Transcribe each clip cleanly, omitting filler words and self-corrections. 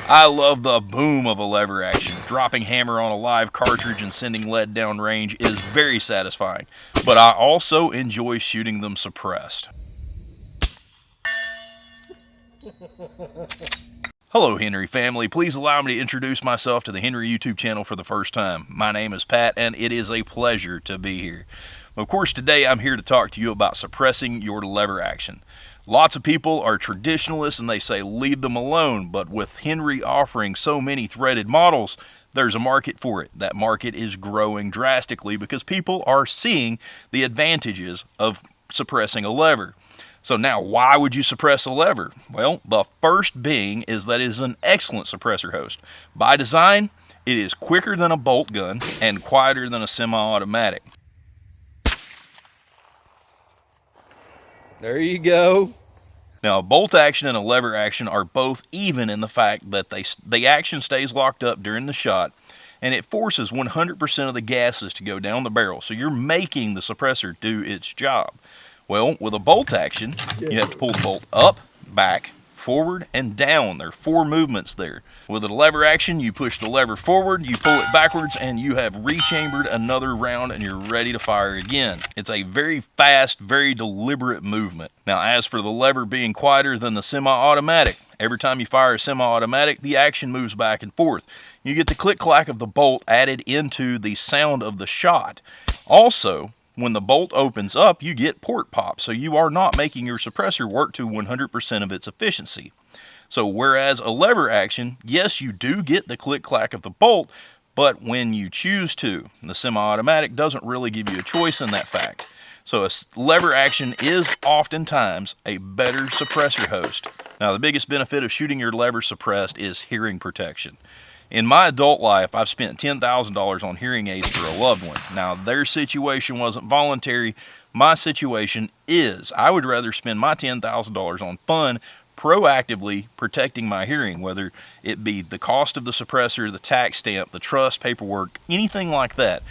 I love the boom of a lever action. Dropping hammer on a live cartridge and sending lead down range is very satisfying, but I also enjoy shooting them suppressed. Hello Henry family, please allow me to introduce myself to the Henry YouTube channel for the first time. My name is Pat and it is a pleasure to be here. Of course today I'm here to talk to you about suppressing your lever action. Lots of people are traditionalists and they say leave them alone, but with Henry offering so many threaded models, there's a market for it. That market is growing drastically because people are seeing the advantages of suppressing a lever. So now, why would you suppress a lever? Well, the first being is that it is an excellent suppressor host. By design, it is quicker than a bolt gun and quieter than a semi-automatic. There you go. Now, a bolt action and a lever action are both even in the fact that the action stays locked up during the shot, and it forces 100% of the gases to go down the barrel, so you're making the suppressor do its job. Well, with a bolt action, you have to pull the bolt up, back, forward, and down. There are 4 movements there. With a lever action, you push the lever forward, you pull it backwards, and you have rechambered another round and you're ready to fire again. It's a very fast, very deliberate movement. Now, as for the lever being quieter than the semi-automatic, every time you fire a semi-automatic, the action moves back and forth. You get the click-clack of the bolt added into the sound of the shot. Also, when the bolt opens up, you get port pop, so you are not making your suppressor work to 100% of its efficiency. So whereas a lever action, yes, you do get the click-clack of the bolt, but when you choose to, the semi-automatic doesn't really give you a choice in that fact. So a lever action is oftentimes a better suppressor host. Now, the biggest benefit of shooting your lever suppressed is hearing protection. In my adult life, I've spent $10,000 on hearing aids for a loved one. Now, their situation wasn't voluntary. My situation is. I would rather spend my $10,000 on fun, proactively protecting my hearing, whether it be the cost of the suppressor, the tax stamp, the trust paperwork, anything like that.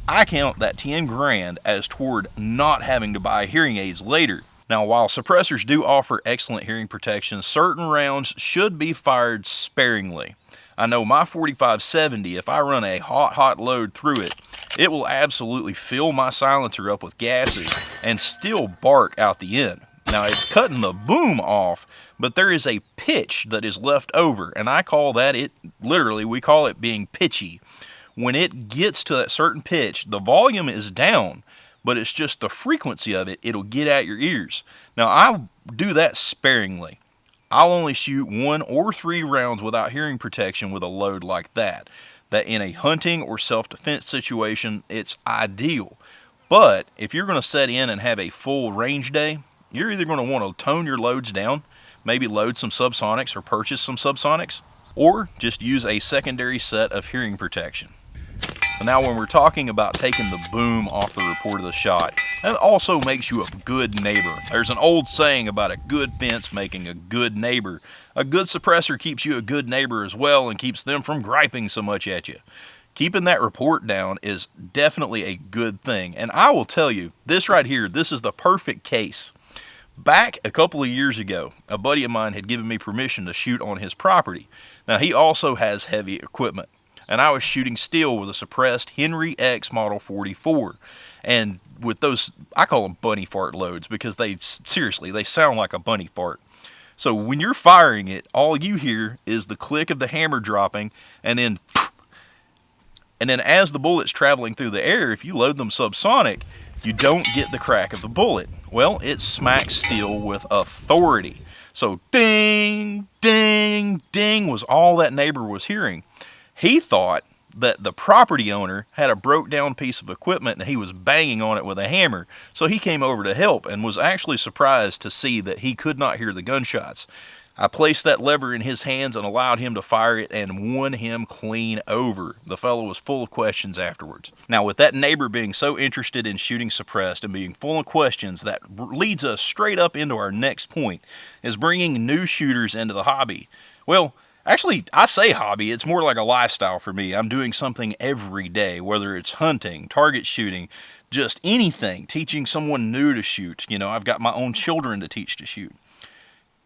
I count that 10 grand as toward not having to buy hearing aids later. Now, while suppressors do offer excellent hearing protection, certain rounds should be fired sparingly. I know my 4570, if I run a hot load through it, it will absolutely fill my silencer up with gases and still bark out the end. Now, it's cutting the boom off, but there is a pitch that is left over, and I call that we call it being pitchy. When it gets to that certain pitch, the volume is down, but it's just the frequency of it, it'll get at your ears. Now, I do that sparingly. I'll only shoot 1 or 3 rounds without hearing protection with a load like that. That in a hunting or self-defense situation, it's ideal. But if you're going to set in and have a full range day, you're either going to want to tone your loads down, maybe load some subsonics or purchase some subsonics, or just use a secondary set of hearing protection. Now, when we're talking about taking the boom off the report of the shot, that also makes you a good neighbor. There's an old saying about a good fence making a good neighbor. A good suppressor keeps you a good neighbor as well and keeps them from griping so much at you. Keeping that report down is definitely a good thing. And I will tell you, this right here, this is the perfect case. Back a couple of years ago, a buddy of mine had given me permission to shoot on his property. Now, he also has heavy equipment, and I was shooting steel with a suppressed Henry X Model 44. And with those, I call them bunny fart loads because they sound like a bunny fart. So when you're firing it, all you hear is the click of the hammer dropping, and then as the bullet's traveling through the air, if you load them subsonic, you don't get the crack of the bullet. Well, it smacks steel with authority. So ding, ding, ding was all that neighbor was hearing. He thought that the property owner had a broke down piece of equipment and he was banging on it with a hammer. So he came over to help and was actually surprised to see that he could not hear the gunshots. I placed that lever in his hands and allowed him to fire it and won him clean over. The fellow was full of questions afterwards. Now, with that neighbor being so interested in shooting suppressed and being full of questions, that leads us straight up into our next point, is bringing new shooters into the hobby. Well, actually, I say hobby, it's more like a lifestyle for me. I'm doing something every day, whether it's hunting, target shooting, just anything, teaching someone new to shoot. You know, I've got my own children to teach to shoot.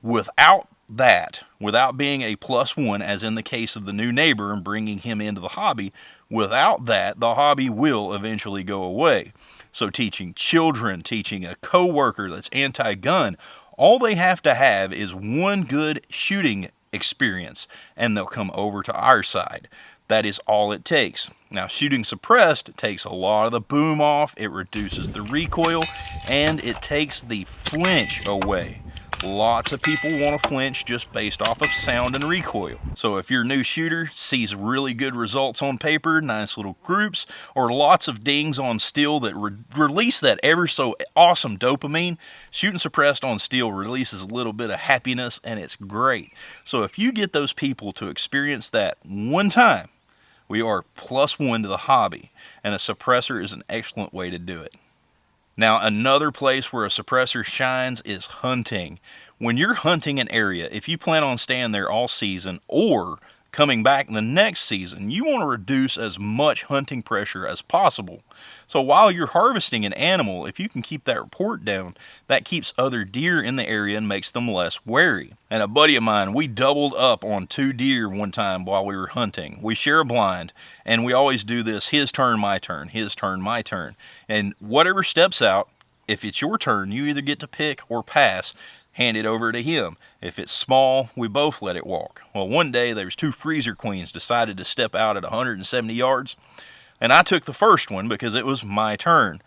Without that, without being a +1, as in the case of the new neighbor and bringing him into the hobby, without that, the hobby will eventually go away. So teaching children, teaching a coworker that's anti-gun, all they have to have is one good shooting experience, and they'll come over to our side. That is all it takes. Now, shooting suppressed takes a lot of the boom off, it reduces the recoil, and it takes the flinch away. Lots of people want to flinch just based off of sound and recoil. So if your new shooter sees really good results on paper, nice little groups, or lots of dings on steel that release that ever so awesome dopamine, shooting suppressed on steel releases a little bit of happiness, and it's great. So if you get those people to experience that one time, we are +1 to the hobby, and a suppressor is an excellent way to do it. Now, another place where a suppressor shines is hunting. When you're hunting an area, if you plan on staying there all season or coming back the next season, you want to reduce as much hunting pressure as possible. So while you're harvesting an animal, if you can keep that report down, that keeps other deer in the area and makes them less wary. And a buddy of mine, we doubled up on 2 deer one time while we were hunting. We share a blind, and we always do this: his turn, my turn, his turn, my turn. And whatever steps out, if it's your turn, you either get to pick or pass. Hand it over to him. If it's small, we both let it walk. Well, one day there was 2 freezer queens decided to step out at 170 yards, and I took the first one because it was my turn.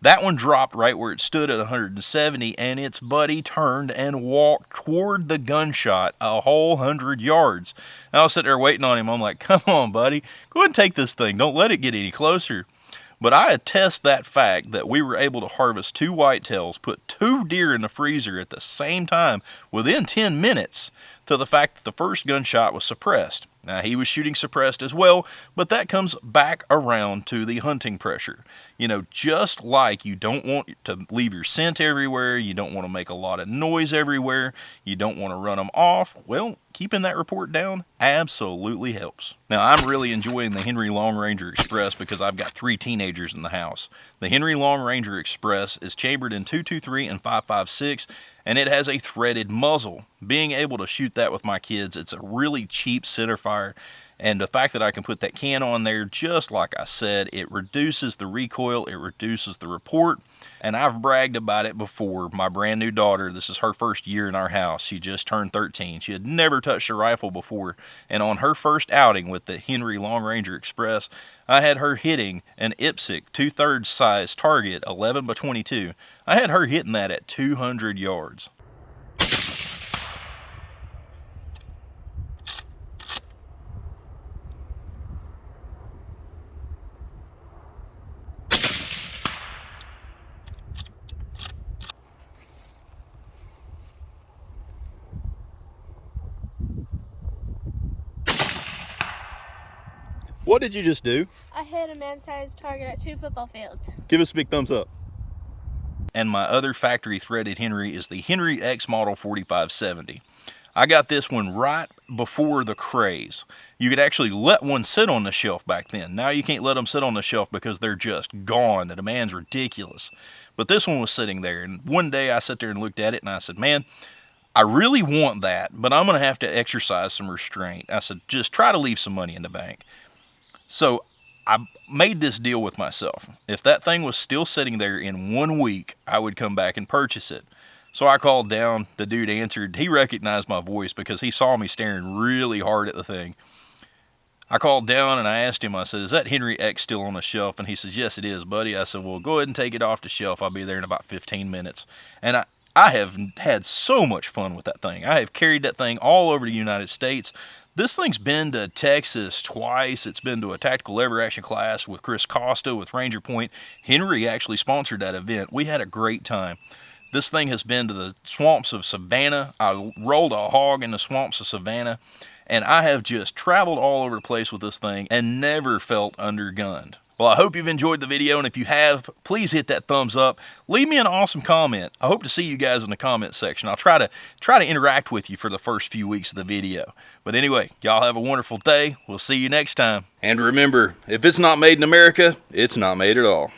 That one dropped right where it stood at 170, and its buddy turned and walked toward the gunshot a whole 100 yards. And I was sitting there waiting on him. I'm like, come on, buddy, go ahead and take this thing. Don't let it get any closer. But I attest that fact that we were able to harvest 2 whitetails, put 2 deer in the freezer at the same time within 10 minutes, to the fact that the first gunshot was suppressed. Now, he was shooting suppressed as well, but that comes back around to the hunting pressure. You know, just like you don't want to leave your scent everywhere, you don't want to make a lot of noise everywhere, you don't want to run them off, well, keeping that report down absolutely helps. Now, I'm really enjoying the Henry Long Ranger Express because I've got 3 teenagers in the house. The Henry Long Ranger Express is chambered in .223 and .556, and it has a threaded muzzle. Being able to shoot that with my kids, it's a really cheap centerfire, and the fact that I can put that can on there, just like I said, it reduces the recoil, it reduces the report, and I've bragged about it before. My brand new daughter, this is her first year in our house. She just turned 13. She had never touched a rifle before, and on her first outing with the Henry Long Ranger Express, I had her hitting an IPSC 2/3 size target, 11x22. I had her hitting that at 200 yards. What did you just do? I hit a man-sized target at 2 football fields. Give us a big thumbs up. And my other factory threaded Henry is the Henry X Model 4570. I got this one right before the craze. You could actually let one sit on the shelf back then. Now you can't let them sit on the shelf because they're just gone. The demand's ridiculous. But this one was sitting there, and one day I sat there and looked at it and I said, man, I really want that, but I'm going to have to exercise some restraint. I said, just try to leave some money in the bank. So I made this deal with myself. If that thing was still sitting there in 1 week, I would come back and purchase it. So I called down, the dude answered. He recognized my voice because he saw me staring really hard at the thing. I called down and I asked him, I said, is that Henry X still on the shelf? And he says, yes, it is, buddy. I said, well, go ahead and take it off the shelf. I'll be there in about 15 minutes. And I have had so much fun with that thing. I have carried that thing all over the United States. This thing's been to Texas twice. It's been to a tactical lever action class with Chris Costa with Ranger Point. Henry actually sponsored that event. We had a great time. This thing has been to the swamps of Savannah. I rolled a hog in the swamps of Savannah, and I have just traveled all over the place with this thing and never felt undergunned. Well, I hope you've enjoyed the video, and if you have, please hit that thumbs up. Leave me an awesome comment. I hope to see you guys in the comment section. I'll try to interact with you for the first few weeks of the video. But anyway, y'all have a wonderful day. We'll see you next time. And remember, if it's not made in America, it's not made at all.